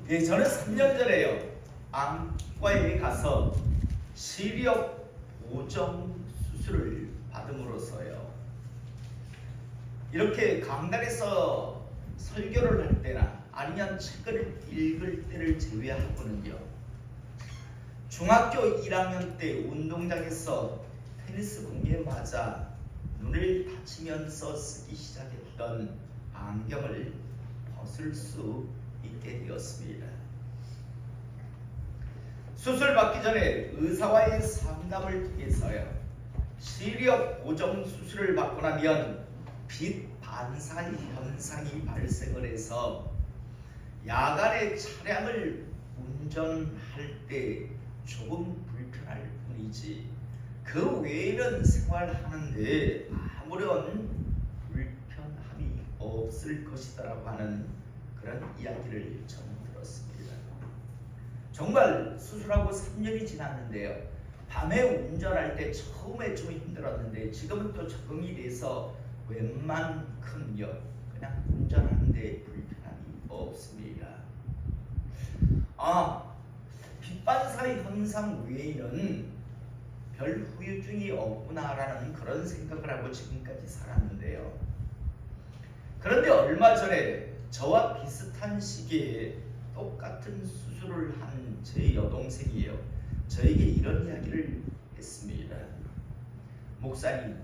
예, 저는 3년 전에요. 안과에 가서 시력 보정 수술을 받음으로써요. 이렇게 강단에서 설교를 할 때나 아니면 책을 읽을 때를 제외하고는요. 중학교 1학년 때 운동장에서 테니스 공에 맞아 눈을 다치면서 쓰기 시작했던 안경을 벗을 수 있게 되었습니다. 수술 받기 전에 의사와의 상담을 통해서요. 시력 보정 수술을 받고 나면 빛 반사 현상이 발생을 해서 야간에 차량을 운전할 때 조금 불편할 뿐이지 그 외에는 생활하는데 아무런 불편함이 없을 것이다라고 하는 그런 이야기를 저는 들었습니다. 정말 수술하고 3년이 지났는데요. 밤에 운전할 때 처음에 좀 힘들었는데 지금은 또 적응이 돼서 웬만큼요 그냥 운전하는데 불편함이 없습니다. 빛반사 현상 외에는 별 후유증이 없구나라는 그런 생각을 하고 지금까지 살았는데요. 그런데 얼마 전에 저와 비슷한 시기에 똑같은 수술을 한 제 여동생이요. 저에게 이런 이야기를 했습니다. 목사님,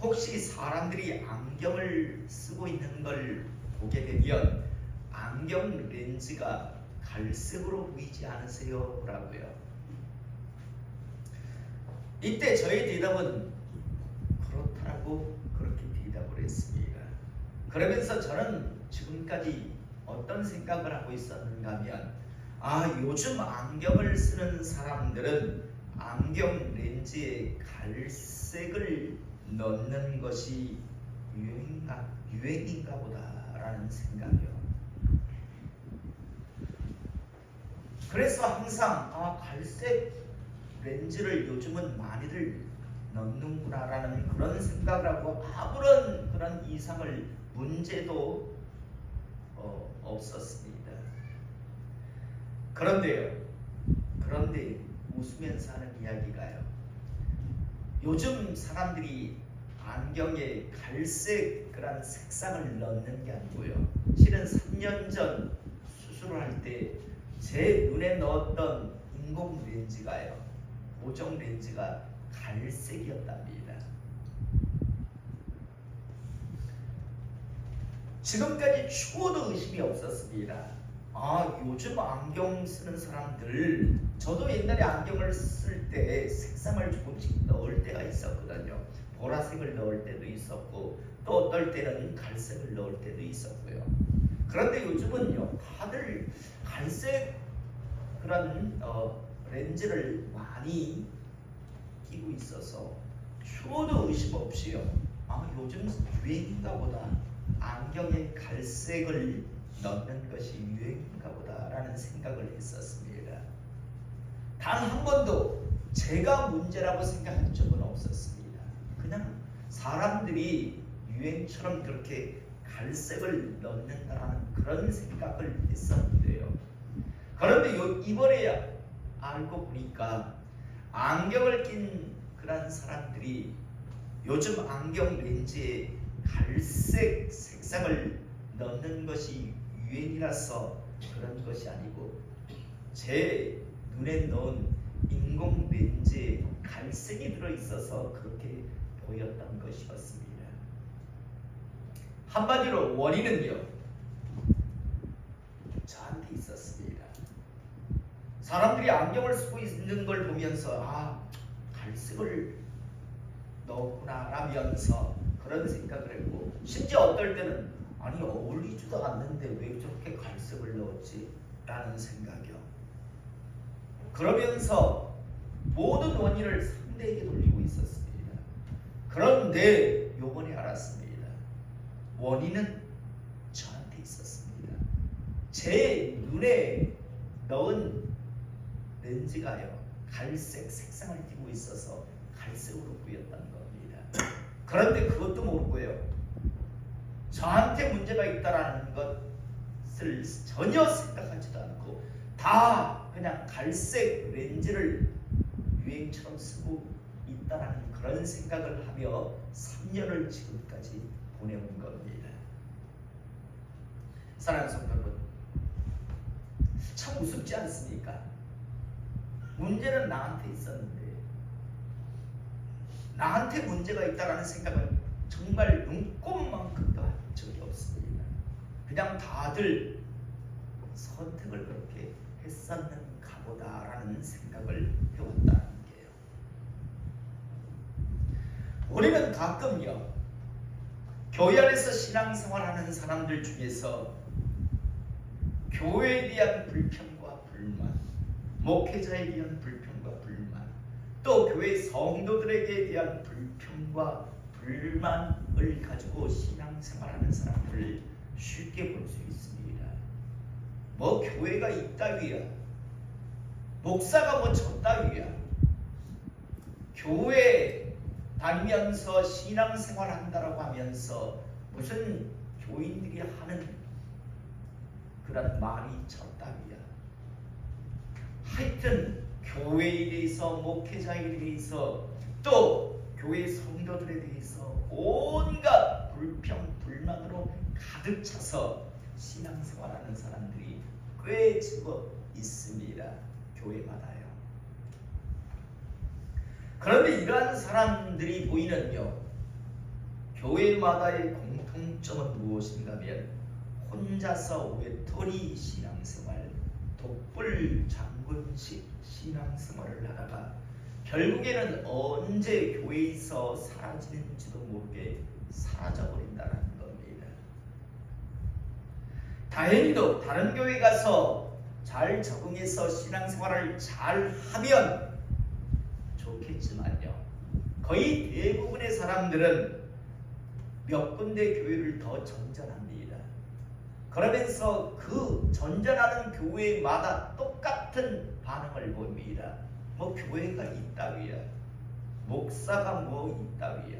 혹시 사람들이 안경을 쓰고 있는 걸 보게 되면 안경 렌즈가 갈색으로 보이지 않으세요? 라고요. 이때 저의 대답은 그렇다라고 그렇게 대답을 했습니다. 그러면서 저는 지금까지 어떤 생각을 하고 있었는가 하면 요즘 안경을 쓰는 사람들은 안경 렌즈에 갈색을 넣는 것이 유행인가 보다라는 생각이요. 그래서 항상 갈색 렌즈를 요즘은 많이들 넣는구나라는 그런 생각을 하고 아무런 그런 이상을 문제도 없었습니다. 그런데 웃으면서 하는 이야기가요. 요즘 사람들이 안경에 갈색 그런 색상을 넣는 게 아니고요. 실은 3년 전 수술을 할 때 제 눈에 넣었던 인공 렌즈가요. 보정 렌즈가 갈색이었답니다. 지금까지 추워도 의심이 없었습니다. 요즘 안경 쓰는 사람들, 저도 옛날에 안경을 쓸 때 색상을 조금씩 넣을 때가 있었거든요. 보라색을 넣을 때도 있었고 또 어떨 때는 갈색을 넣을 때도 있었고요. 그런데 요즘은요, 다들 갈색 그런 렌즈를 많이 끼고 있어서 추워도 의심 없이요. 요즘 유행인가 보다. 안경에 갈색을 넣는 것이 유행인가 보다라는 생각을 했었습니다. 단 한 번도 제가 문제라고 생각한 적은 없었습니다. 그냥 사람들이 유행처럼 그렇게 갈색을 넣는다라는 그런 생각을 했었는데요. 그런데 이번에야 알고 보니까 안경을 낀 그런 사람들이 요즘 안경 렌즈에 갈색 색상을 넣는 것이 유행이라서 그런 것이 아니고 제 눈에 넣은 인공 렌즈에 갈색이 들어있어서 그렇게 보였던 것이었습니다. 한마디로 원인은요, 저한테 있었습니다. 사람들이 안경을 쓰고 있는 걸 보면서 갈색을 넣었구나 라면서 그런 생각을 했고, 심지어 어떨 때는 어울리지도 않는데 왜 저렇게 갈색을 넣었지? 라는 생각이요. 그러면서 모든 원인을 상대에게 돌리고 있었습니다. 그런데 요번에 알았습니다. 원인은 저한테 있었습니다. 제 눈에 넣은 렌즈가요, 갈색 색상을 띠고 있어서 갈색으로 보였던 겁니다. 그런데 그것도 모르고요, 저한테 문제가 있다라는 것을 전혀 생각하지도 않고 다 그냥 갈색 렌즈를 유행처럼 쓰고 있다라는 그런 생각을 하며 3년을 지금까지 보내온 겁니다. 사랑하는 성도 여러분, 참 우습지 않습니까? 문제는 나한테 있었는데 나한테 문제가 있다라는 생각은 정말 눈꼽만큼도 한 적이 없습니다. 그냥 다들 선택을 그렇게 했었는가 보다라는 생각을 해왔다는 게요. 우리는 가끔요, 교회 안에서 신앙생활하는 사람들 중에서 교회에 대한 불평과 불만, 목회자에 대한 불평과 불만, 또 교회 성도들에게 대한 불평과 불만을 가지고 신앙생활하는 사람들을 쉽게 볼 수 있습니다. 뭐 교회가 있다위야, 목사가 뭐 저따위야, 교회 다니면서 신앙생활 한다라고 하면서 무슨 교인들이 하는 그런 말이 저따위야. 하여튼 교회에 대해서, 목회자에 대해서, 또 교회 성도들에 대해서 온갖 불평, 불만으로 가득 차서 신앙생활하는 사람들이 꽤 제법 있습니다. 교회마다요. 그런데 이러한 사람들이 보이는요, 교회마다의 공통점은 무엇인가 하면 혼자서 외톨이 신앙생활, 독불 장군식 신앙생활을 하다가 결국에는 언제 교회에서 사라지는지도 모르게 사라져버린다는 겁니다. 다행히도 다른 교회 가서 잘 적응해서 신앙생활을 잘 하면 좋겠지만요, 거의 대부분의 사람들은 몇 군데 교회를 더 전전합니다. 그러면서 그 전전하는 교회마다 똑같은 반응을 보입니다. 뭐 교회가 있다위야, 목사가 뭐 있다위야,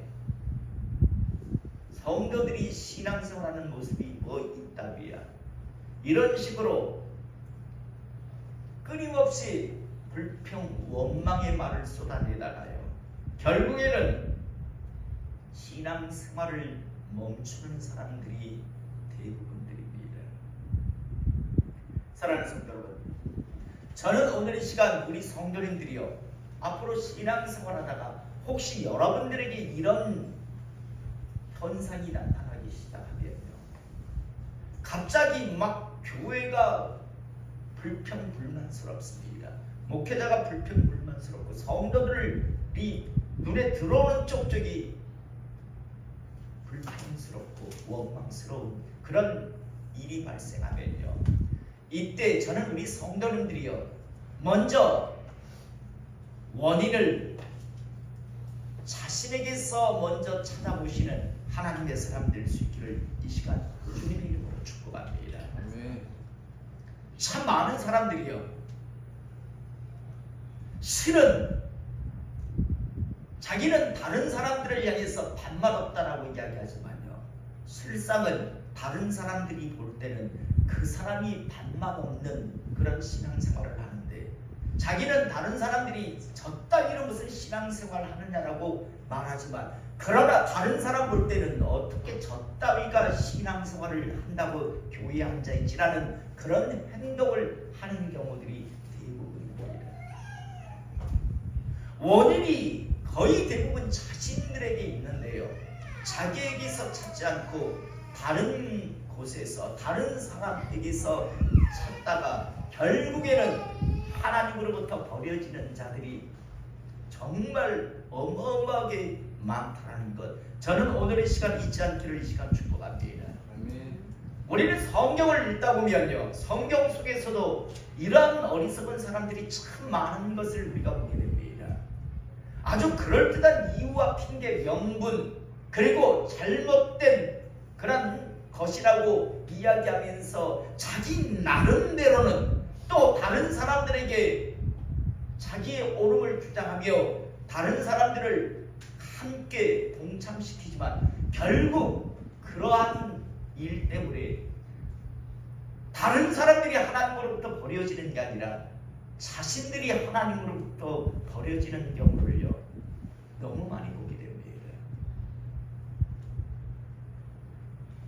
성도들이 신앙생활하는 모습이 뭐 있다위야, 이런 식으로 끊임없이 불평, 원망의 말을 쏟아내다가요, 결국에는 신앙생활을 멈추는 사람들이 대부분들입니다. 사랑하는 성도 여러분, 저는 오늘 이 시간 우리 성도님들이요, 앞으로 신앙생활하다가 혹시 여러분들에게 이런 현상이 나타나기 시작하면요, 갑자기 막 교회가 불평불만스럽습니다. 목회자가 불평불만스럽고 성도들이 눈에 들어오는 쪽쪽이 불평스럽고 원망스러운 그런 일이 발생하면요, 이때 저는 우리 성도님들이요, 먼저 원인을 자신에게서 먼저 찾아보시는 하나님의 사람 될 수 있기를 이 시간 주님의 이름으로 축복합니다. 참 많은 사람들이요, 실은 자기는 다른 사람들을 향해서 반말 없다라고 이야기하지만요, 실상은 다른 사람들이 볼 때는 그 사람이 반말 없는 그런 신앙생활을 하는데, 자기는 다른 사람들이 저 따위로 무슨 신앙생활을 하느냐라고 말하지만, 그러나 다른 사람 볼 때는 어떻게 저 따위가 신앙생활을 한다고 교회에 앉아있지라는 그런 행동을 하는 경우들이 대부분입니다. 원인이 거의 대부분 자신들에게 있는데요, 자기에게서 찾지 않고 다른 곳에서, 다른 사람에게서 찾다가 결국에는 하나님으로부터 버려지는 자들이 정말 어마어마하게 많다는 것, 저는 오늘의 시간 잊지 않기를 이 시간 축복합니다. 우리는 성경을 읽다 보면요, 성경 속에서도 이러한 어리석은 사람들이 참 많은 것을 우리가 보게 됩니다. 아주 그럴듯한 이유와 핑계, 명분, 그리고 잘못된 그런 것이라고 이야기하면서 자기 나름대로는 또 다른 사람들에게 자기의 옳음을 주장하며 다른 사람들을 함께 동참시키지만, 결국 그러한 일 때문에 다른 사람들이 하나님으로부터 버려지는 게 아니라 자신들이 하나님으로부터 버려지는 경우를요 너무 많이 보게 됩니다.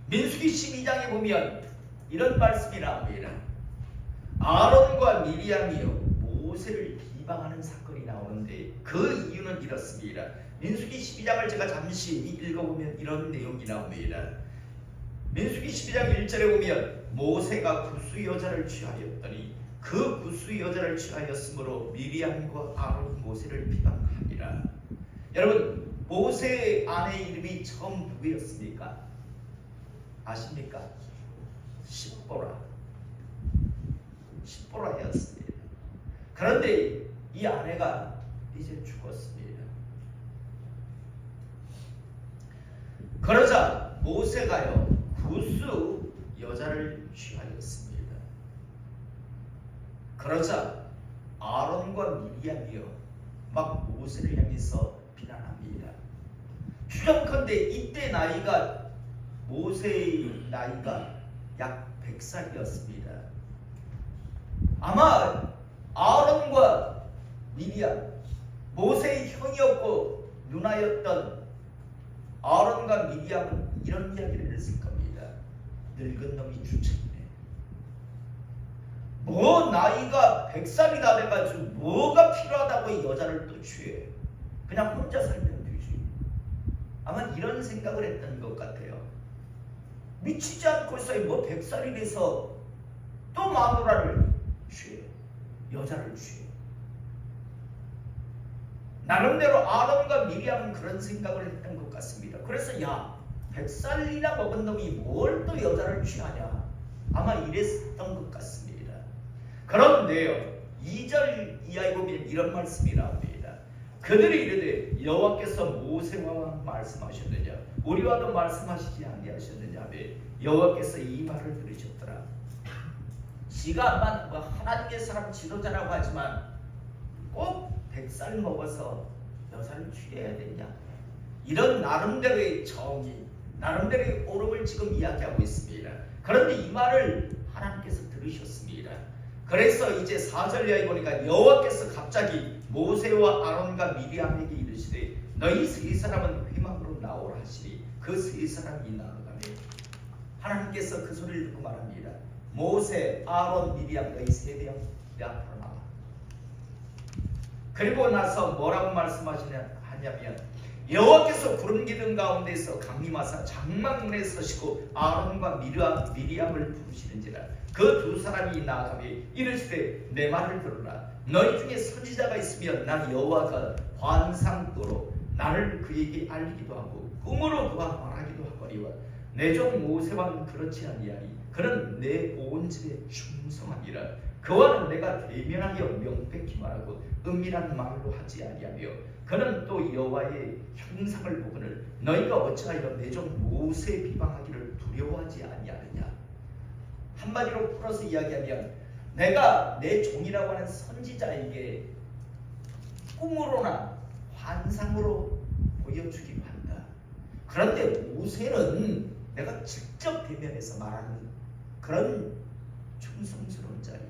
민수기 12장에 보면 이런 말씀이 나옵니다. 아론과 미리암이요 모세를 비방하는 사건이 나오는데 그 이유는 이렇습니다. 민수기 12장을 제가 잠시 읽어보면 이런 내용이 나옵니다. 민수기 12장 1절에 보면 모세가 구스 여자를 취하였더니 그 구스 여자를 취하였으므로 미리암과 아론이 모세를 비방하니라. 여러분 모세의 아내 이름이 처음 누구였습니까? 아십니까? 십보라였습니다. 그런데 이 아내가 이제 죽었습니다. 그러자 모세가요 구스 여자를 취하였습니다. 그러자 아론과 미리암이요 막 모세를 향해서 비난합니다. 추정컨대 이때 나이가 모세의 나이가 약 100살이었습니다. 아마 아론과 미리암 모세의 형이었고 누나였던 아론과 미리암은 이런 이야기를 했을 겁니다. 늙은 놈이 주책이네. 뭐 나이가 100살이 다 돼가지고 뭐가 필요하다고 이 여자를 또 취해. 그냥 혼자 살면 되지. 아마 이런 생각을 했던 것 같아요. 미치지 않고서 뭐 100살이 돼서 또 마누라를 취해. 여자를 취해. 나름대로 아론과 미리암은 그런 생각을 했던 것 같습니다. 그래서 야 100살이나 먹은 놈이 뭘 또 여자를 취하냐 아마 이랬던 것 같습니다. 그런데요 2절 이하에 보면 이런 말씀이 나옵니다. 그들이 이르되 여호와께서 모세와 말씀하셨느냐 우리와도 말씀하시지 아니하셨느냐 여호와께서 이 말을 들으셨더라. 지가 아마 하나님의 사람 지도자라고 하지만 꼭 100살 먹어서 여자를 취해야 되냐 이런 나름대로의 정의 나름대로의 옳음을 지금 이야기하고 있습니다. 그런데 이 말을 하나님께서 들으셨습니다. 그래서 이제 4절 이하에 보니까 여호와께서 갑자기 모세와 아론과 미리암에게 이르시되 너희 세 사람은 회막으로 나오라 하시니 그 세 사람이 나아가며 하나님께서 그 소리를 듣고 말합니다. 모세, 아론, 미리암 너희 세 명 내 앞으로 나와. 그리고 나서 뭐라고 말씀하시냐 하냐면 여호와께서 구름 기둥 가운데서 강림하사 장막문에 서시고 아론과 미리암을 부르시는지라 그 두 사람이 나아가며 이르시되 내 말을 들으라. 너희 중에 선지자가 있으면 나 여호와가 환상도로 나를 그에게 알리기도 하고 꿈으로 그와 말하기도 하거니와 내 종 모세와는 그렇지 아니하니 그는 내 온 집에 충성하니라. 그와는 내가 대면하여 명백히 말하고 은밀한 말로 하지 아니하며 그는 또 여호와의 형상을 보거늘 너희가 어찌하여 내 종 모세 비방하기를 두려워하지 아니하느냐. 한마디로 풀어서 이야기하면 내가 내 종이라고 하는 선지자에게 꿈으로나 환상으로 보여주기도 한다. 그런데 모세는 내가 직접 대면해서 말하는 그런 충성스러운 자이다.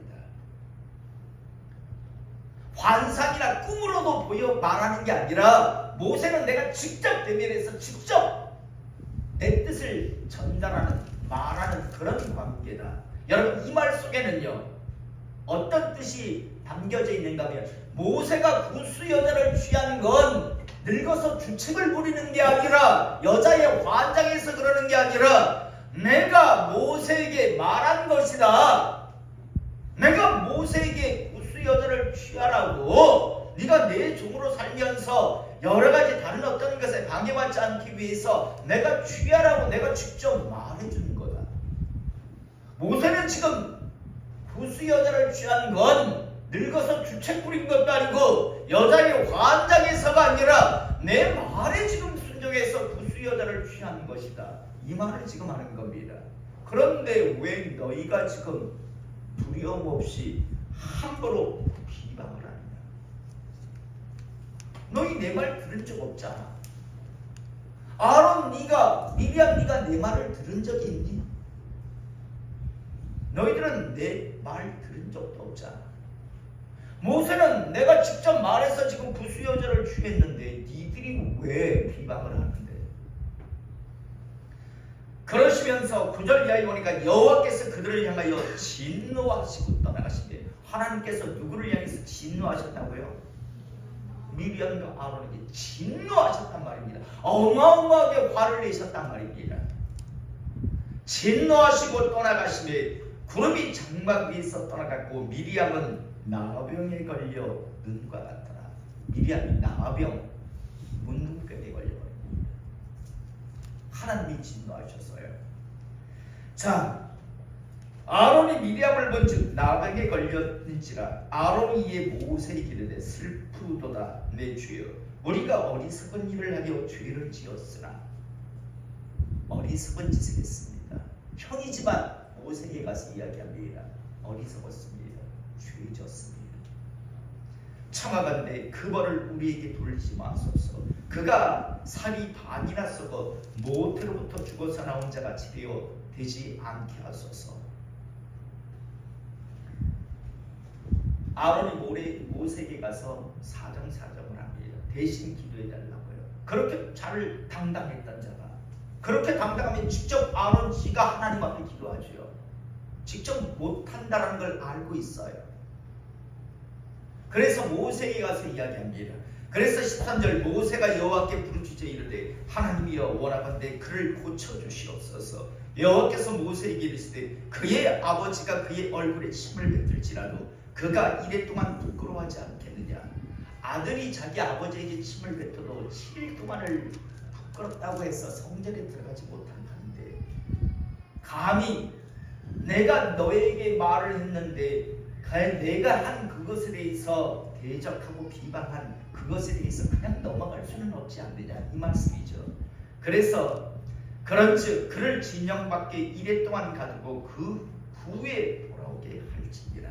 환상이나 꿈으로도 보여 말하는 게 아니라 모세는 내가 직접 대면해서 직접 내 뜻을 전달하는 말하는 그런 관계다. 여러분 이 말 속에는요 어떤 뜻이 담겨져 있는가 하면 모세가 구스 여자를 취한 건 늙어서 주책을 부리는 게 아니라 여자의 환장에서 그러는 게 아니라 내가 모세에게 말한 것이다. 내가 모세에게 구스 여자를 취하라고 네가 내 종으로 살면서 여러 가지 다른 어떤 것에 방해받지 않기 위해서 내가 취하라고 내가 직접 말해주는 거다. 모세는 지금 구스 여자를 취한 건 늙어서 주책 부린 것도 아니고 여자의 환장에서가 아니라 내 말에 지금 순종해서 구스 여자를 취한 것이다. 이 말을 지금 하는 겁니다. 그런데 왜 너희가 지금 두려움 없이 함부로 비방을 하느냐? 너희 내 말 들은 적 없잖아. 아론 미리암 네가 내 말을 들은 적이 있니? 너희들은 내 말 들은 적도 없잖아. 모세는 내가 직접 말해서 지금 부수여자를 취했는데 니들이 왜 비방을 하는데? 그러시면서 9절 이하에 보니까 여호와께서 그들을 향하여 진노하시고 떠나가시되, 하나님께서 누구를 향해서 진노하셨다고요? 미리암과 아론에게 진노하셨단 말입니다. 어마어마하게 화를 내셨단 말입니다. 진노하시고 떠나가시되 구름이 장막 위에서 떠나갔고 미리암은 나병에 걸려 눈과 같더라. 미리암이 나병, 문둥병에 걸려버립니다. 하나님이 진노하셨어요. 자, 아론이 미리암을 본즉 나병에 걸렸는지라. 아론이 이에 모세에게 이르되 슬프도다 내 주여, 우리가 어리석은 일을 하여 죄를 지었으나. 어리석은 짓을 했습니다. 형이지만 모세에게 가서 이야기합니다. 어리석었습니다. 죄 졌습니다. 청하건대 그 벌을 우리에게 돌리지 마소서. 그가 살이 반이나 썩어 모태로부터 죽어서 나온 자같이 되지 않게 하소서. 아론이 모세에게 가서 사정사정을 합니다. 대신 기도해달라고요. 그렇게 잘 당당했던 자가, 그렇게 당당하면 직접 아론 씨가 하나님 앞에 기도하죠. 직접 못한다는 걸 알고 있어요. 그래서 모세에게 가서 이야기합니다. 그래서 13절 모세가 여호와께 부르짖어 이르되 하나님이여 원하건대 그를 고쳐주시옵소서. 여호와께서 모세에게 이르시되 그의 아버지가 그의 얼굴에 침을 뱉을지라도 그가 이래 동안 부끄러워하지 않겠느냐. 아들이 자기 아버지에게 침을 뱉어도 7일 동안을 부끄럽다고 해서 성전에 들어가지 못한다는데, 감히 내가 너에게 말을 했는데 내가 한 그것에 대해서 대적하고 비방한 그것에 대해서 그냥 넘어갈 수는 없지 않느냐, 이 말씀이죠. 그래서 그런즉 그를 진영 밖에 이래 동안 가두고 그 후에 돌아오게 할지니라.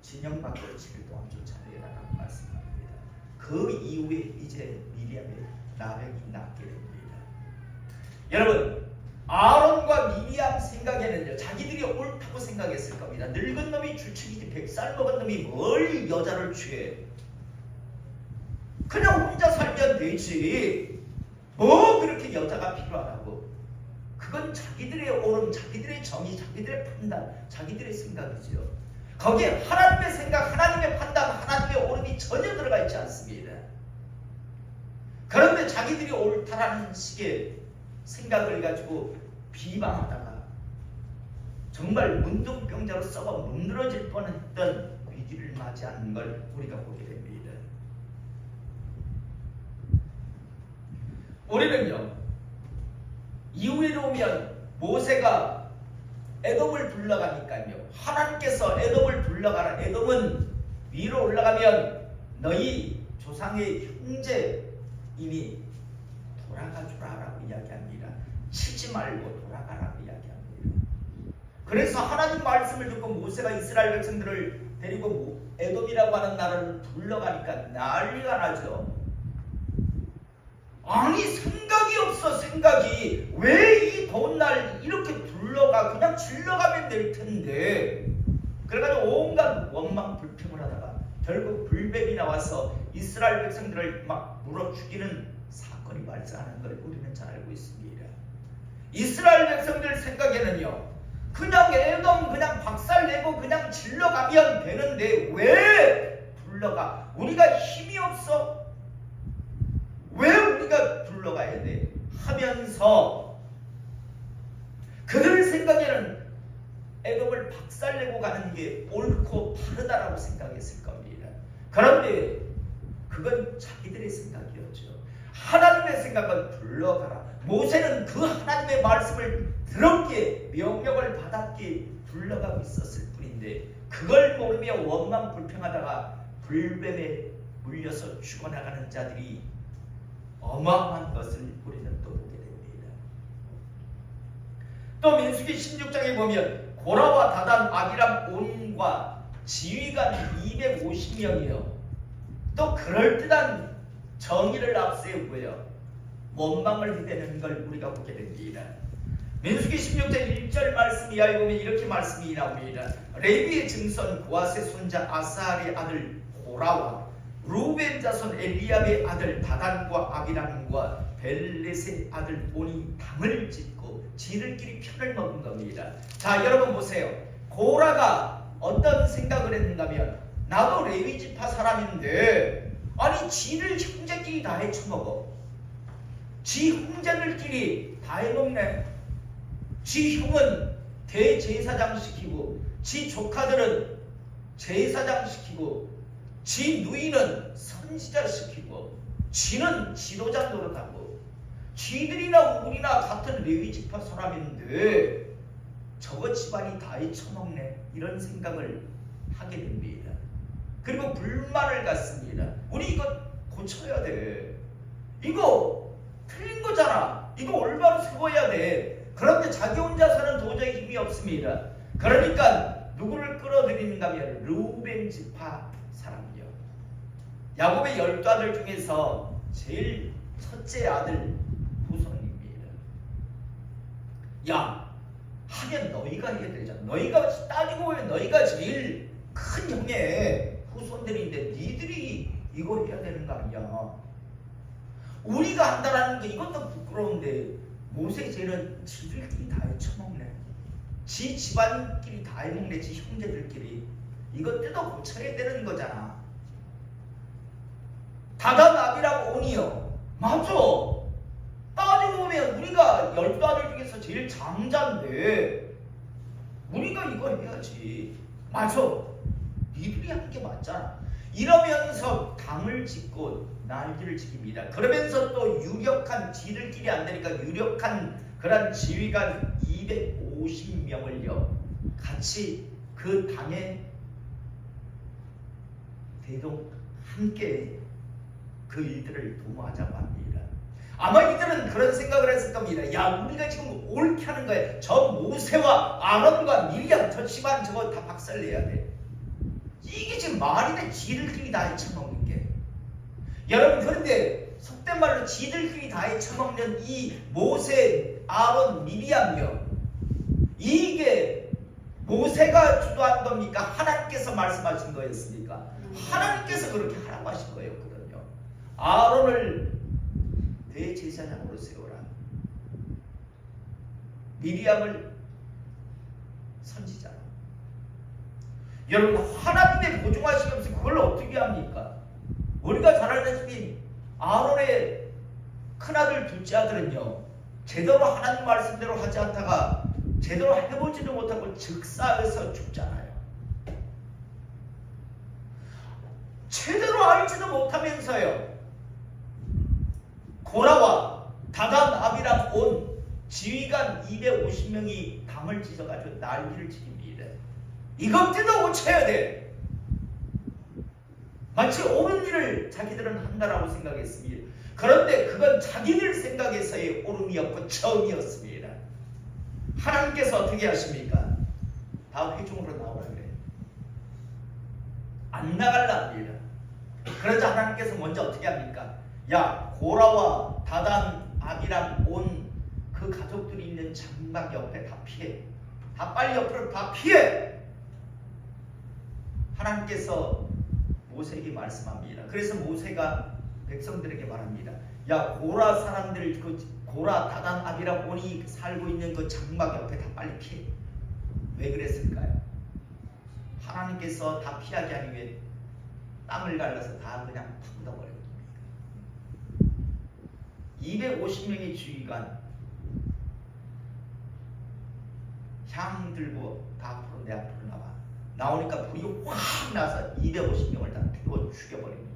진영 밖으로 7일 동안 쫓아내라고 말씀합니다. 그 이후에 이제 미리암의 나병이 낫게 됩니다. 여러분, 아론과 미리암 생각에는요, 자기들이 옳다고 생각했을 겁니다. 늙은 놈이 주책이지 100살 먹은 놈이 뭘 여자를 취해. 그냥 혼자 살면 되지. 뭐 그렇게 여자가 필요하다고. 그건 자기들의 옳음, 자기들의 정의, 자기들의 판단, 자기들의 생각이죠. 거기에 하나님의 생각, 하나님의 판단, 하나님의 옳음이 전혀 들어가 있지 않습니다. 그런데 자기들이 옳다라는 식의 생각을 가지고 비방하다가 정말 문둥병자로 썩어 문드러질 뻔했던 위기를 맞이하는 걸 우리가 보게 됩니다. 우리는요, 이후에 오면 모세가 에돔을 불러가니까요, 하나님께서 에돔을 불러가라. 에돔은 위로 올라가면 너희 조상의 형제이니 돌아가주라라고 이야기합니다. 치지 말고 돌아가라고 이야기합니다. 그래서 하나님 말씀을 듣고 모세가 이스라엘 백성들을 데리고 에돔이라고 하는 나라를 불러가니까 난리가 나죠. 아니 생각이 없어. 생각이 왜 이 더운 날 이렇게 불러가, 그냥 질러가면 될 텐데. 그래가지고 온갖 원망 불평을 하다가 결국 불뱀이 나와서 이스라엘 백성들을 막 물어 죽이는 사건이 발생하는 걸 우리는 잘 알고 있습니다. 이스라엘 백성들 생각에는요, 그냥 에돔 그냥 박살내고 그냥 질러가면 되는데 왜 불러가? 우리가 힘이 없어? 왜 우리가 불러가야 돼? 하면서 그들 생각에는 에돔을 박살내고 가는 게 옳고 바르다라고 생각했을 겁니다. 그런데 그건 자기들의 생각이었죠. 하나님의 생각은 불러가라. 모세는 그 하나님의 말씀을 들었기에, 명령을 받았기에 불러가고 있었을 뿐인데, 그걸 모르며 원망 불평하다가 불뱀에 물려서 죽어나가는 자들이 어마어마한 것을 우리는 또 보게 됩니다. 또 민수기 16장에 보면 고라와 다단, 아비람, 온과 지휘관 250명이요. 또 그럴듯한 정의를 앞세우고요, 원망을 해대는 걸 우리가 보게 됩니다. 민수기 16장 1절 말씀 이하에 보면 이렇게 말씀이 나옵니다. 레위의 증손 고아스의 손자 아사엘의 아들 고라와 루벤 자손 엘리압의 아들 다단과 아비람과 벨렛의 아들 온이 당을 짓고 지들끼리 편을 먹은 겁니다. 자, 여러분 보세요. 고라가 어떤 생각을 했는가면 나도 레위 지파 사람인데 아니 지들 형제끼리 다 해쳐먹어. 지 형제들끼리 다 해먹네. 지 형은 대제사장 시키고 지 조카들은 제사장 시키고 지 누이는 선지자 시키고 지는 지도자 노릇하고 지들이나 우리나 같은 레위 지파 사람인데 저거 집안이 다 해쳐먹네. 이런 생각을 하게 됩니다. 그리고 불만을 갖습니다. 우리 이거 고쳐야 돼. 이거 틀린 거잖아. 이거 올바로 세워야 돼. 그런데 자기 혼자서는 도저히 힘이 없습니다. 그러니까 누구를 끌어들이는가 하면 르우벤 지파 사람이요. 야곱의 12아들 중에서 제일 첫째 아들 후손입니다. 야, 하면 너희가 해야 되잖아. 너희가 따지고 보면 너희가 제일 큰 형의 후손들인데 니들이 이거 해야 되는 거 아니야. 우리가 한다라는 게 이것도 부끄러운데 모세 죄는 지들끼리 다 해쳐먹네. 지 집안끼리 다 해먹네. 지 형제들끼리. 이거 뜯어 고쳐야 되는 거잖아. 다단 아비랑 온이요. 맞아. 따지고 보면 우리가 12아들 중에서 제일 장자인데 우리가 이거 해야지. 맞아. 니들이 하는 게 맞잖아. 이러면서 당을 짓고 날개를 지킵니다. 그러면서 또 유력한 지들끼리 안 되니까 유력한 그런 지휘관 250명을요 같이 그 당에 대동 함께 그 일들을 도모하자고 합니다. 아마 이들은 그런 생각을 했을 겁니다. 야, 우리가 지금 옳게 하는 거야. 저 모세와 아론과 미리암 저 집안 저거 다 박살내야 돼. 이게 지금 말이 돼. 지들끼리 다 해쳐먹는 게. 여러분, 그런데 속된 말로 지들끼리 다 해쳐먹는 이 모세, 아론, 미리암요. 이게 모세가 주도한 겁니까? 하나님께서 말씀하신 거였습니까? 하나님께서 그렇게 하라고 하신 거였거든요. 아론을 대제사장으로 세워라. 미리암을 선지자로. 여러분, 하나님의 보증하심이 없으면 그걸 어떻게 합니까? 우리가 잘 알다시피 아론의 큰아들 둘째 아들은요 제대로 하나님 말씀대로 하지 않다가 제대로 해보지도 못하고 즉사해서 죽잖아요. 제대로 알지도 못하면서요 고라와 다단 아비람 온 지휘관 250명이 당을 찢어가지고 난리를 지깁니다. 이것 뜯어 고쳐야 돼. 마치 옳은 일을 자기들은 한다라고 생각했습니다. 그런데 그건 자기들 생각에서의 옳음이었고 정이었습니다. 하나님께서 어떻게 하십니까? 다 회중으로 나오라 그래요. 안 나갈라 합니다. 그러자 하나님께서 먼저 어떻게 합니까? 야, 고라와 다단, 아비람 온 그 가족들이 있는 장막 옆에 다 피해. 다 빨리 옆으로 다 피해. 하나님께서 모세에게 말씀합니다. 그래서 모세가 백성들에게 말합니다. 야, 고라 사람들, 그 고라, 다단, 아비람 온이 살고 있는 그 장막 옆에 다 빨리 피해. 왜 그랬을까요? 하나님께서 다 피하게 하기 위해 땀을 갈라서 다 그냥 묻어버린 겁니다. 250명의 주의관 향 들고 다 앞으로 내 앞으로 나와. 나오니까 불이 확 나서 250명을 다 태워 죽여버립니다.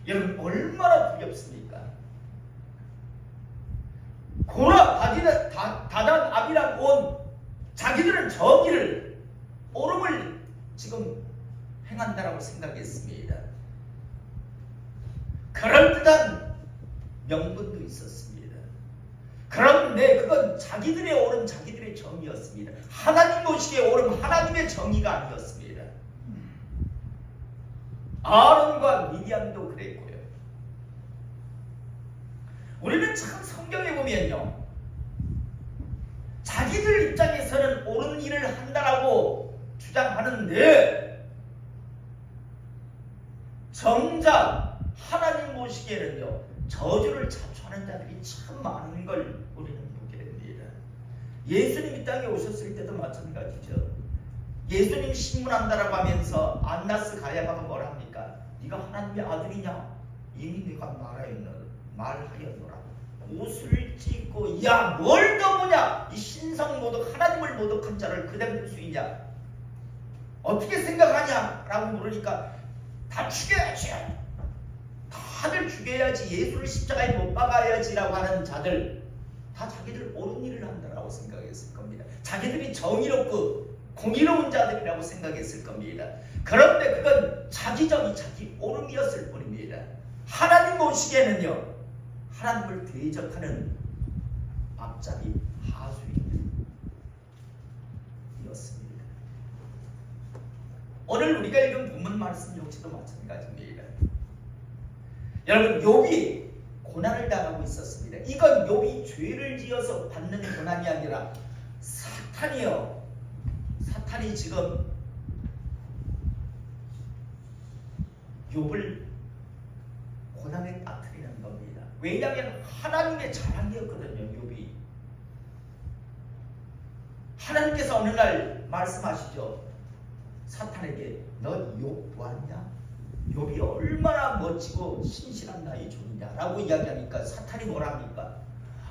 여러분, 얼마나 두렵습니까? 고라, 다단, 아비람 온 자기들은 정의를 옳음을 지금 행한다라고 생각했습니다. 그럴듯한 명분도 있었습니다. 그런데 그건 자기들의 옳음, 자기들의 정의였습니다. 하나님 보시기에 옳음, 하나님의 정의가 아니었습니다. 아론과 미리암도 그랬고요. 우리는 참 성경에 보면요, 자기들 입장에서는 옳은 일을 한다라고 주장하는데 정작 하나님 보시기에는요, 저주를 자초하는 자들이 참 많은 걸 우리는 보게 됩니다. 예수님 이 땅에 오셨을 때도 마찬가지죠. 예수님 신문한다라고 하면서 안나스 가야바가 뭐라 합니까? 네가 하나님의 아들이냐? 이미 네가 말하였노라. 옷을 찢고 야 뭘 더 보냐? 이 신성 모독 하나님을 모독한 자를 그대로 둘 수 있냐? 어떻게 생각하냐? 라고 물으니까 다 죽여야지. 다들 죽여야지. 예수를 십자가에 못 박아야지 라고 하는 자들 다 자기들 옳은 일을 한다라고 생각했을 겁니다. 자기들이 정의롭고 공의로운 자들이라고 생각했을 겁니다. 그런데 그건 자기적이 자기 옳음이었을 뿐입니다. 하나님 보시기에는요, 하나님을 대적하는 앞잡이 하수인이었습니다. 오늘 우리가 읽은 본문 말씀 역시도 마찬가지입니다. 여러분, 욥이 고난을 당하고 있었습니다. 이건 욥이 죄를 지어서 받는 고난이 아니라 사탄이 지금 욥을 고난에 빠뜨리는 겁니다. 왜냐하면 하나님의 자랑이었거든요. 욥이 하나님께서 어느 날 말씀하시죠. 사탄에게 너 욥 보았냐? 욥이 얼마나 멋지고 신실한 나의 종이냐라고 이야기하니까 사탄이 뭐라 합니까?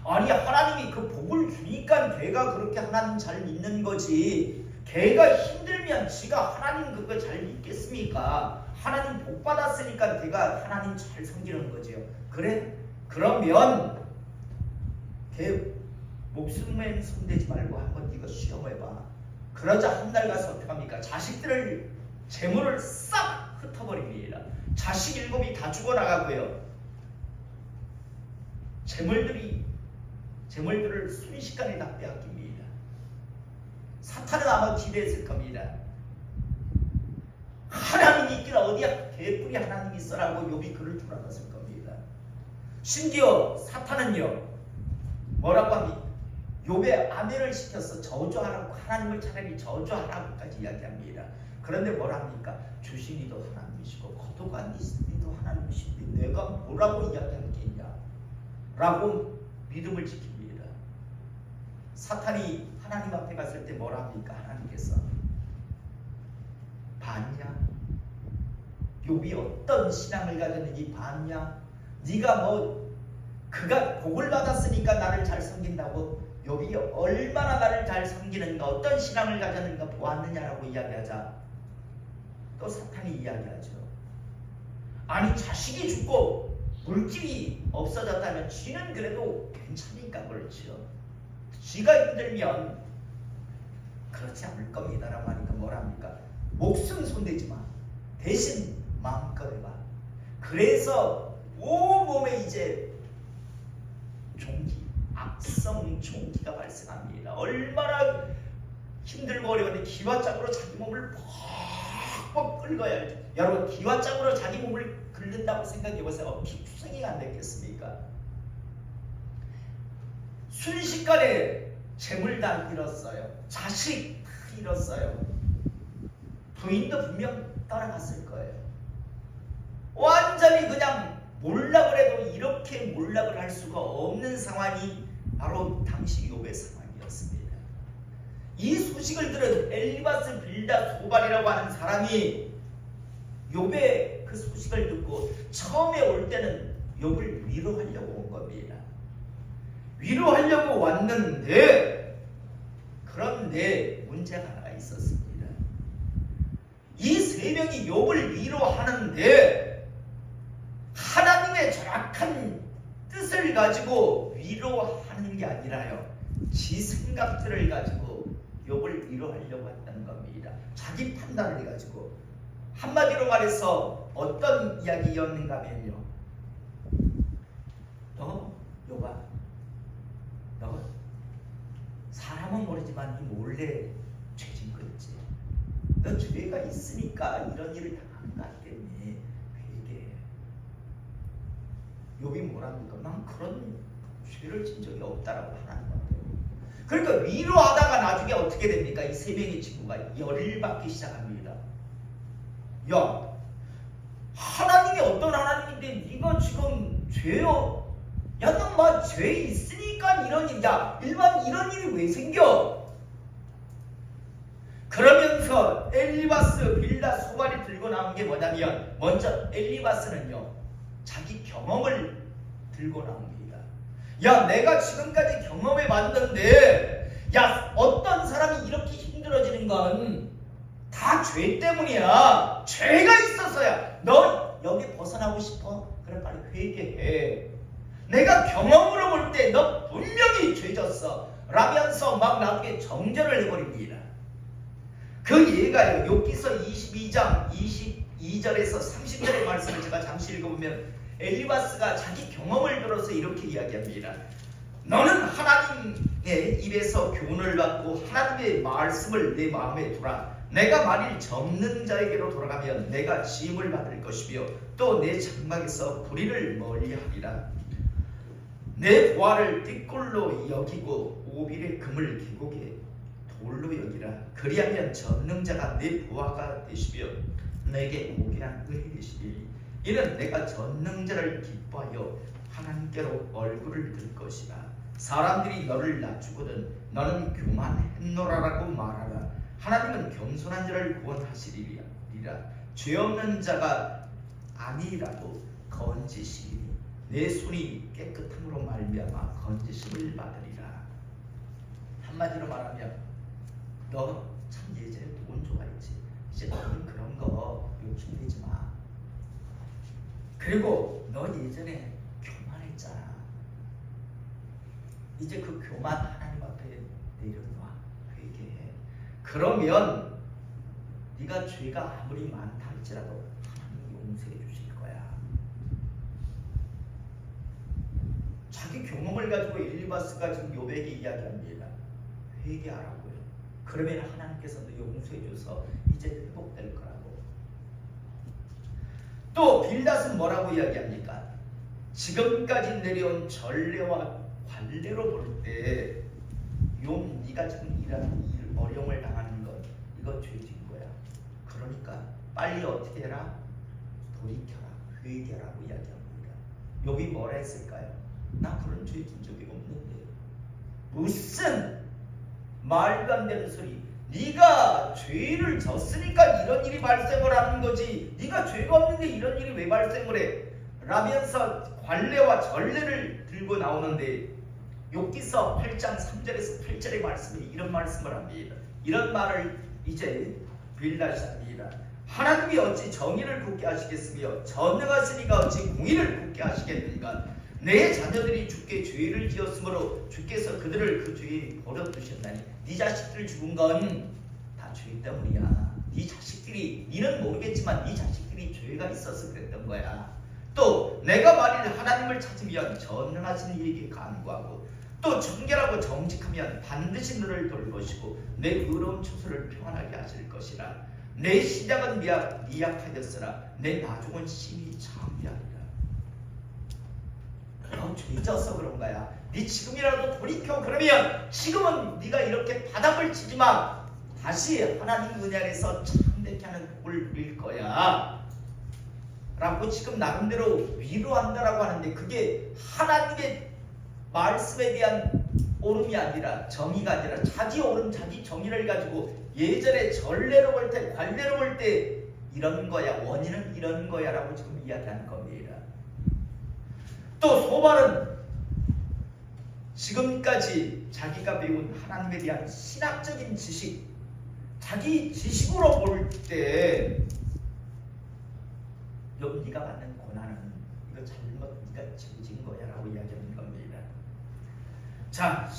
아니 하나님이 그 복을 주니까 걔가 그렇게 하나님 잘 믿는 거지, 걔가 힘들면 지가 하나님 그거 잘 믿겠습니까? 하나님 복 받았으니까 걔가 하나님 잘 섬기는 거지요. 그래? 그러면 걔 목숨에 손대지 말고 한번 네가 시험해봐. 그러자 한 달 가서 어떡합니까? 자식들을 재물을 싹 흩어버립니다. 자식 7이 다 죽어나가고요. 재물들을 순식간에 다 빼앗깁니다. 사탄은 아마 기대했을 겁니다. 하나님이 있기는 어디야? 개뿔이 하나님이 있어라고 욥이 그럴 줄 알았을 겁니다. 심지어 사탄은요, 뭐라고 합니까? 욥의 아내를 시켜서 저주하라고, 하나님을 차라리 저주하라고까지 이야기합니다. 그런데 뭐라 합니까? 주신이도 하나님이시고 거두관이도 하나님이신데 내가 뭐라고 이야기할 게 있냐? 라고 믿음을 지킵니다. 사탄이 하나님 앞에 갔을 때 뭐라 합니까? 하나님께서 봤냐? 욥이 어떤 신앙을 가졌는지 봤냐? 네가 그가 복을 받았으니까 나를 잘 섬긴다고 욥이 얼마나 나를 잘 섬기는가, 어떤 신앙을 가졌는가 보았느냐라고 이야기하자 또 사탄이 이야기하죠. 아니 자식이 죽고 물질이 없어졌다면 쥐는 그래도 괜찮으니까 그렇죠. 쥐가 힘들면 그렇지 않을 겁니다라고 하니까 뭐라 합니까? 목숨 손대지 마. 대신 마음껏 해봐. 그래서 온몸에 이제 악성 종기가 발생합니다. 얼마나 힘들고 어려운데 기와짝으로 자기 몸을 퍽퍽 긁어야 해요. 여러분, 기와짝으로 자기 몸을 긁는다고 생각해보세요. 피투성이가 안 됐겠습니까? 순식간에 재물 다 잃었어요. 자식 다 잃었어요. 부인도 분명 따라갔을 거예요. 완전히 그냥 몰락을 해도 이렇게 몰락을 할 수가 없는 상황이 바로 당시 욥의 상황이었습니다. 이 소식을 들은 엘리바스 빌닷 소발이라고 하는 사람이 욥의 그 소식을 듣고 처음에 올 때는 욥을 위로하려고 온 겁니다. 위로하려고 왔는데 그런데 문제가 하나 있었습니다. 이 세 명이 욥을 위로하는데 하나님의 정확한 뜻을 가지고 위로하는 게 아니라요, 지 생각들을 가지고 욥을 위로하려고 했다는 겁니다. 자기 판단을 해가지고. 한마디로 말해서 어떤 이야기였는가 하면요, 너 욥아, 너 사람은 모르지만 네 몰래 죄진 거 있지. 너 죄가 있으니까 이런 일을 당하는 것 때문에 회개해. 욥이 뭐랍니까? 난 그런 죄를 진 적이 없다라고 하나님한테. 그러니까 위로하다가 나중에 어떻게 됩니까? 이 세 명의 친구가 열을 받기 시작합니다. 야, 하나님이 어떤 하나님인데 네가 지금 죄요? 야, 너 막 죄 있으니까 이런 일, 야, 일반 이런 일이 왜 생겨? 그러면서 엘리바스, 빌다, 소발이 들고 나온 게 뭐냐면, 먼저 엘리바스는요, 자기 경험을 들고 나옵니다. 야, 내가 지금까지 경험해 봤는데, 야, 어떤 사람이 이렇게 힘들어지는 건 다 죄 때문이야. 죄가 있어서야. 너 여기 벗어나고 싶어? 그래, 빨리 회개해. 내가 경험으로 볼 때 너 분명히 죄졌어 라면서 막 나중에 정죄를 해버립니다. 그 예가요, 욥기서 22장 22절에서 30절의 말씀을 제가 잠시 읽어보면 엘리바스가 자기 경험을 들어서 이렇게 이야기합니다. 너는 하나님의 입에서 교훈을 받고 하나님의 말씀을 내 마음에 두라. 내가 만일 접는 자에게로 돌아가면 내가 지임을 받을 것이며 또 내 장막에서 불의를 멀리하리라. 내 보화를 띠꼴로 여기고 오빌의 금을 계곡에 돌로 여기라. 그리하면 전능자가 내 보화가 되시며 내게 오빌한 은이 되시리니 이는 내가 전능자를 기뻐하여 하나님께로 얼굴을 들 것이라. 사람들이 너를 낮추거든 너는 교만했노라라고 말하라. 하나님은 겸손한 자를 구원하시리라. 죄 없는 자가 아니라도 건지시리니 내 손이 깨끗함으로 말미암아 건지심을 받으리라. 한마디로 말하면 너 참 예전에 돈 좋아했지. 이제 너는 그런 거 욕심내지 마. 그리고 너 예전에 교만했잖아. 이제 그 교만 하나님 앞에 내려놔. 회개해. 그러면 네가 죄가 아무리 많다 할지라도 하나님이 용서해 주실 거야. 자기 경험을 가지고 엘리바스가 지금 욥에게 이야기합니다. 회개하라고요. 그러면 하나님께서 너 용서해 줘서 이제 회복될 거라고. 또 빌닷은 뭐라고 이야기합니까? 지금까지 내려온 전례와 관례로 볼 때 욥, 네가 지금 이런 어려움을 당하는 것 이거 죄진 거야. 그러니까 빨리 어떻게 해라? 돌이켜라. 회개하라고 이야기합니다. 욥이 뭐라 했을까요? 나 그런 죄 진 적이 없는데. 무슨 말도 안 되는 소리. 네가 죄를 졌으니까 이런 일이 발생을 하는 거지. 네가 죄가 없는데 이런 일이 왜 발생을 해? 라면서 관례와 전례를 들고 나오는데 욥기서 8장 3절에서 8절의 말씀에 이런 말씀을 합니다. 이런 말을 이제 빌닷이 합니다. 하나님이 어찌 정의를 굳게 하시겠으며 전능하시니까 어찌 공의를 굳게 하시겠는가. 내 자녀들이 주께 죄를 지었으므로 주께서 그들을 그 죄에 버려두셨나니 네 자식들 죽은 건 다 죄 때문이야. 네 자식들이, 니는 모르겠지만 네 자식들이 죄가 있어서 그랬던 거야. 또 내가 만일 하나님을 찾으면 전능하신 이에게 간구하고 또 정결하고 정직하면 반드시 너를 돌 것이고 내 의로운 처소를 평안하게 하실 것이라. 내 시작은 미약하였으나 내 나중은 심히 창대하리라. 너 죄져서 그런 거야. 네 지금이라도 돌이켜. 그러면 지금은 네가 이렇게 바닥을 치지만 다시 하나님 은혜 아래서 창대케 하는 복을 누릴 거야 라고 지금 나름대로 위로한다라고 하는데, 그게 하나님의 말씀에 대한 옳음이 아니라, 정의가 아니라 자기 옳음 자기 정의를 가지고 예전에 전례로 볼 때 관례로 볼 때 이런 거야, 원인은 이런 거야 라고 지금 이야기하는 겁니다. 또 소발은 지금까지 자기가 배운 하나님에 대한 신학적인 지식, 자기 지식으로 볼 때 네가 받는 고난은 이거 잘못 네가 죄진 거야 라고 이야기하는 겁니다. 자,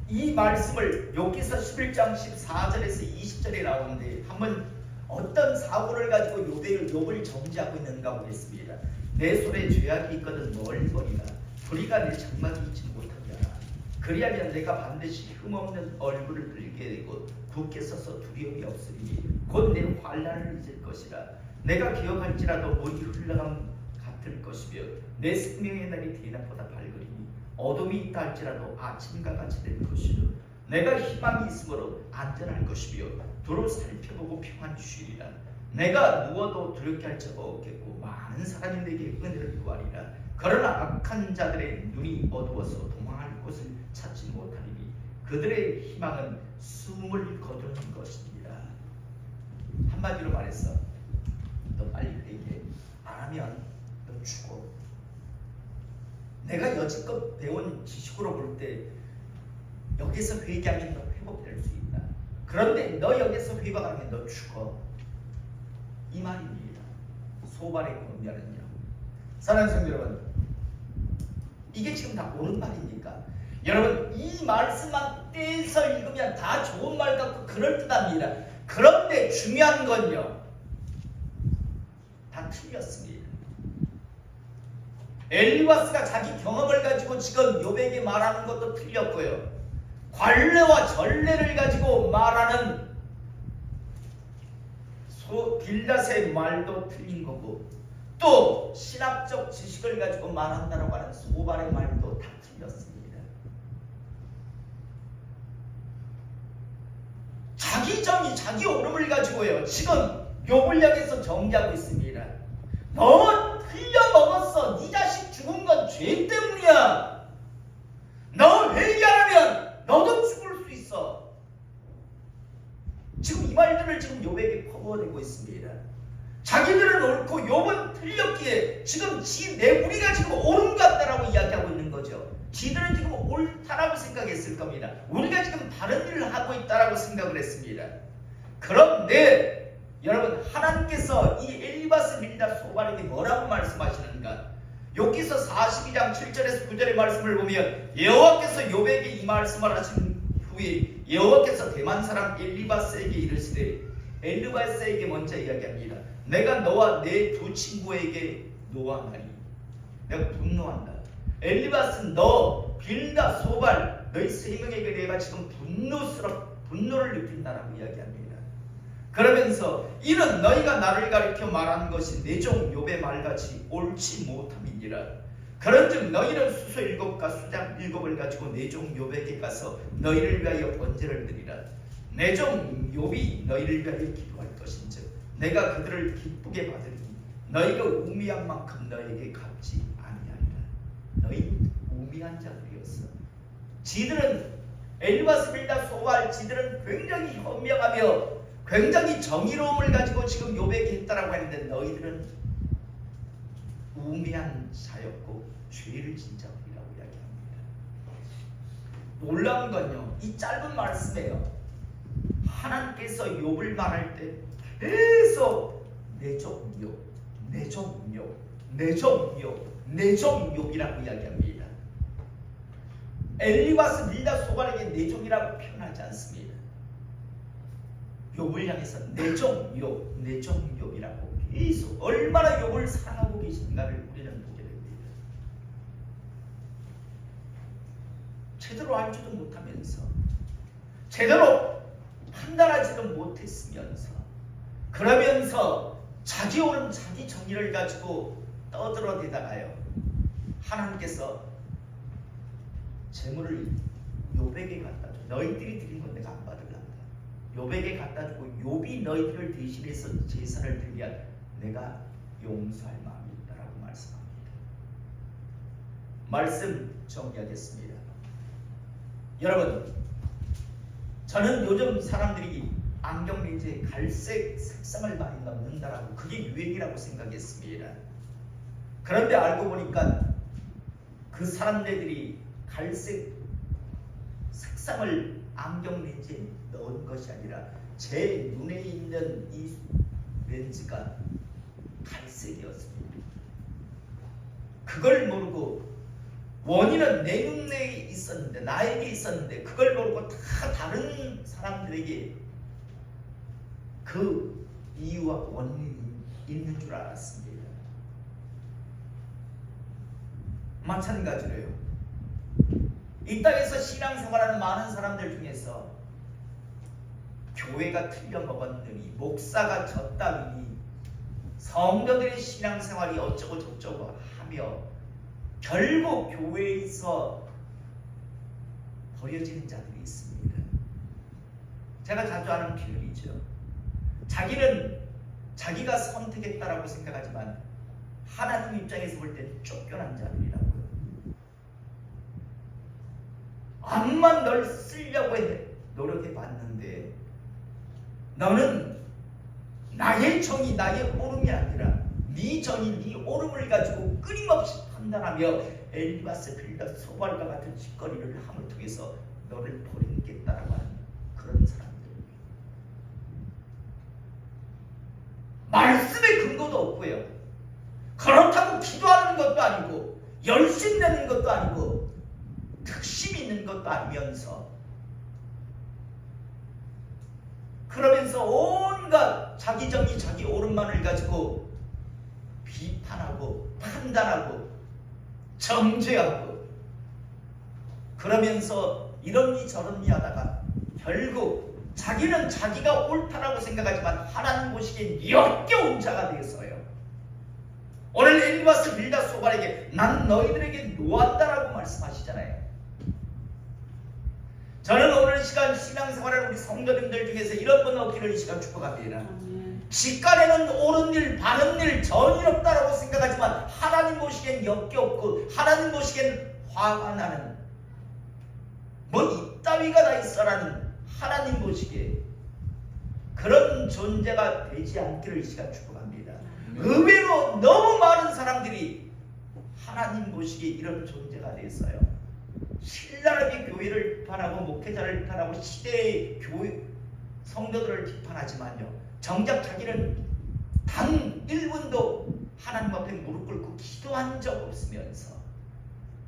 이 말씀을 욥기서 11장 14절에서 20절에 나오는데 한번 어떤 사고를 가지고 욥을 정지하고 있는가 보겠습니다. 내 손에 죄악이 있거든 멀리 버리라. 불의가 내 장막에 있지 못하게 하라. 그리하면 내가 반드시 흠없는 얼굴을 들게 되고 굳게 서서 두려움이 없으리니 곧 내 환난을 잊을 것이라. 내가 기억할지라도 물이 흘러간 같을 것이며 내 생명의 날이 대낮보다 밝으리니 어둠이 있다 할지라도 아침과 같이 될 것이요 내가 희망이 있으므로 안전할 것이며 두루 살펴보고 평안히 쉬리라. 내가 누워도 두렵게 할 자가 없겠고 많은 사람이 내게 은혜를 구하리라. 그러나 악한 자들의 눈이 어두워서 도망할 곳을 찾지 못하리니 그들의 희망은 숨을 거두는 것입니다. 한마디로 말해서 너 빨리 회개 안 하면 너 죽어. 내가 여지껏 배운 지식으로 볼 때 여기서 회개하면 너 회복될 수 있다. 그런데 너 여기서 회복하면 너 죽어. 이 말입니다. 소발의 권면은요. 사랑하는 성도 여러분, 이게 지금 다 옳은 말입니까? 여러분, 이 말씀만 떼서 읽으면 다 좋은 말 같고 그럴듯합니다. 그런데 중요한 건요, 다 틀렸습니다. 엘리바스가 자기 경험을 가지고 지금 욥에게 말하는 것도 틀렸고요, 관례와 전례를 가지고 말하는 빌닷의 말도 틀린 거고, 또 신학적 지식을 가지고 말한다고 하는 소발의 말도 다 틀렸습니다. 자기 정의, 자기 옳음을 가지고요 지금 욥을 향해서 정죄하고 있습니다. 너 흘려먹었어. 네 자식 죽은 건 죄 때문이야. 너 회개하면 너도 죽을 수 있어. 지금 이 말들을 지금 욥에게 퍼부어내고 있습니다. 자기들은 옳고 욥은 틀렸기에 지금 우리가 지금 옳은 것 같다라고 이야기하고 있는 거죠. 지들은 지금 옳다라고 생각했을 겁니다. 우리가 지금 다른 일을 하고 있다라고 생각을 했습니다. 그런데 여러분, 하나님께서 이 엘리바스 빌닷 소발에게 뭐라고 말씀하시는가? 욥기서 42장 7절에서 9절의 말씀을 보면 여호와께서 욥에게 이 말씀을 하신 후에 여호와께서 대만 사람 엘리바스에게 이르시되, 엘리바스에게 먼저 이야기합니다. 내가 너와 내 두 친구에게 노하나니, 내가 분노한다. 엘리바스, 너 빌닷 소발, 너희 세 명에게 내가 지금 분노를 느낀다라고 이야기합니다. 그러면서 이는 너희가 나를 가리켜 말하는 것이 내 종 욥의 말같이 옳지 못함이니라. 그런즉 너희는 수소 7과 수장 7을 가지고 내 종 욥에게 가서 너희를 위하여 번제를 드리라. 내 종 욥이 너희를 위하여 기도할 것인즉 내가 그들을 기쁘게 받으리니 너희가 우미한 만큼 너희에게 갚지 아니하리라. 너희 우미한 자들이었어. 지들은 엘리바스 빌닷 소발, 지들은 굉장히 현명하며 굉장히 정의로움을 가지고 지금 욥에게 했다라고 했는데 너희들은 우매한 자였고 죄를 진 자들이라고 이야기합니다. 놀라운 건요, 이 짧은 말씀에요, 하나님께서 욥을 말할 때 계속 내 종 욥, 내 종 욥, 내 종 욥, 내 종 욥이라고 이야기합니다. 엘리바스 빌닷 소발에게 내 종이라고 표현하지 않습니다. 욥을 향해서 내 종 욥, 내 종 욥이라고 계속 얼마나 욥을 사랑하고 계신가를 우리는 보게 됩니다. 제대로 알지도 못하면서, 제대로 판단하지도 못했으면서, 그러면서 자기 옳은 자기 정의를 가지고 떠들어대다가요, 하나님께서 재물을 욥에게 갖다 줘. 너희들이 드린 건 내가 안 받을란다. 욥에게 갖다 주고 욥이 너희들을 대신해서 제사를 드리면 내가 용서할 마음이 있다라고 말씀합니다. 말씀 정리하겠습니다. 여러분, 저는 요즘 사람들이 안경 렌즈에 갈색 색상을 많이 넣는다라고, 그게 유행이라고 생각했습니다. 그런데 알고 보니까 그 사람들이 갈색 색상을 안경 렌즈에 넣은 것이 아니라 제 눈에 있는 이 렌즈가 갈색이었습니다. 그걸 모르고, 원인은 내 눈에 있었는데, 나에게 있었는데, 그걸 모르고 다 다른 사람들에게 그 이유와 원인이 있는 줄 알았습니다. 마찬가지로요, 이 땅에서 신앙생활하는 많은 사람들 중에서 교회가 틀려먹었느니, 목사가 졌다느니, 성도들의 신앙생활이 어쩌고 저쩌고 하며 결국 교회에서 버려지는 자들이 있습니다. 제가 자주 하는 표현이죠. 자기는 자기가 선택했다라고 생각하지만 하나님 입장에서 볼 때 쫓겨난 자들이라고요. 암만 널 쓰려고 노력해 봤는데 너는 나의 정의, 나의 옳음이 아니라 네 정의, 네 옳음을 가지고 끊임없이 판단하며 엘리바스, 빌닷, 소발과 같은 짓거리를 함을 통해서 너를 버리겠다라고 하는 그런 사람들. 말씀의 근거도 없고요. 그렇다고 기도하는 것도 아니고 열심 내는 것도 아니고 특심 있는 것도 아니면서 그러면서 온갖 자기 정의, 자기 옳음만을 가지고 비판하고 판단하고 정죄하고 그러면서 이런니 저런니 하다가 결국 자기는 자기가 옳다라고 생각하지만 하나님 보시기엔 역겨운 자가 되었어요. 오늘 엘리바스, 빌닷, 소발에게 난 너희들에게 놓았다라고 말씀하시잖아요. 저는 오늘 시간 신앙생활하는 우리 성도님들 중에서 이런 분 없기를 이 시간 축복합니다. 직간에는 옳은 일, 바른 일, 전일 없다라고 생각하지만 하나님 보시기엔 역겹고 하나님 보시기엔 화가 나는 뭐 이따위가 다 있어라는 하나님 보시기에 그런 존재가 되지 않기를 이 시간 축복합니다. 의외로 너무 많은 사람들이 하나님 보시기에 이런 존재가 됐어요. 신랄하게 교회를 비판하고 목회자를 비판하고 시대의 교회 성도들을 비판하지만요, 정작 자기는 단 1분도 하나님 앞에 무릎 꿇고 기도한 적 없으면서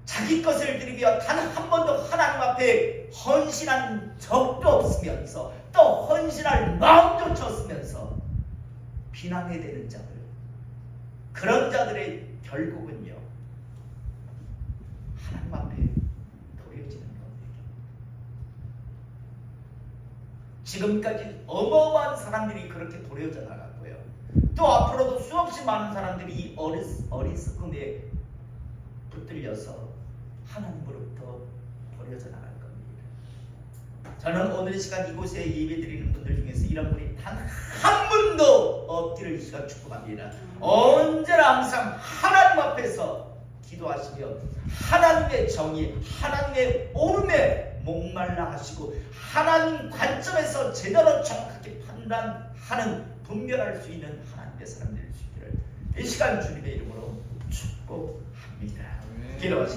자기 것을 드리며 단 한 번도 하나님 앞에 헌신한 적도 없으면서 또 헌신할 마음조차 없으면서 비난해야 되는 자들, 그런 자들의 결국은요 하나님 앞에 도려지는 겁니다. 지금까지 어마어마한 사람들이 그렇게 도려져 나갔고요. 또 앞으로도 수없이 많은 사람들이 이 어리석음에 붙들려서 하나님으로부터 버려져 나갈 겁니다. 저는 오늘 시간 이곳에 예배드리는 분들 중에서 이런 분이 단 한 분도 없기를 이 시간 축복합니다. 언제나 항상 하나님 앞에서 기도하시며 하나님의 정의, 하나님의 옳음에 목말라 하시고 하나님 관점에서 제대로 정확하게 판단하는 분별할 수 있는 하나님의 사람 될 수 있기를 이 시간 주님의 이름으로 축복합니다. 기도하시겠습니다.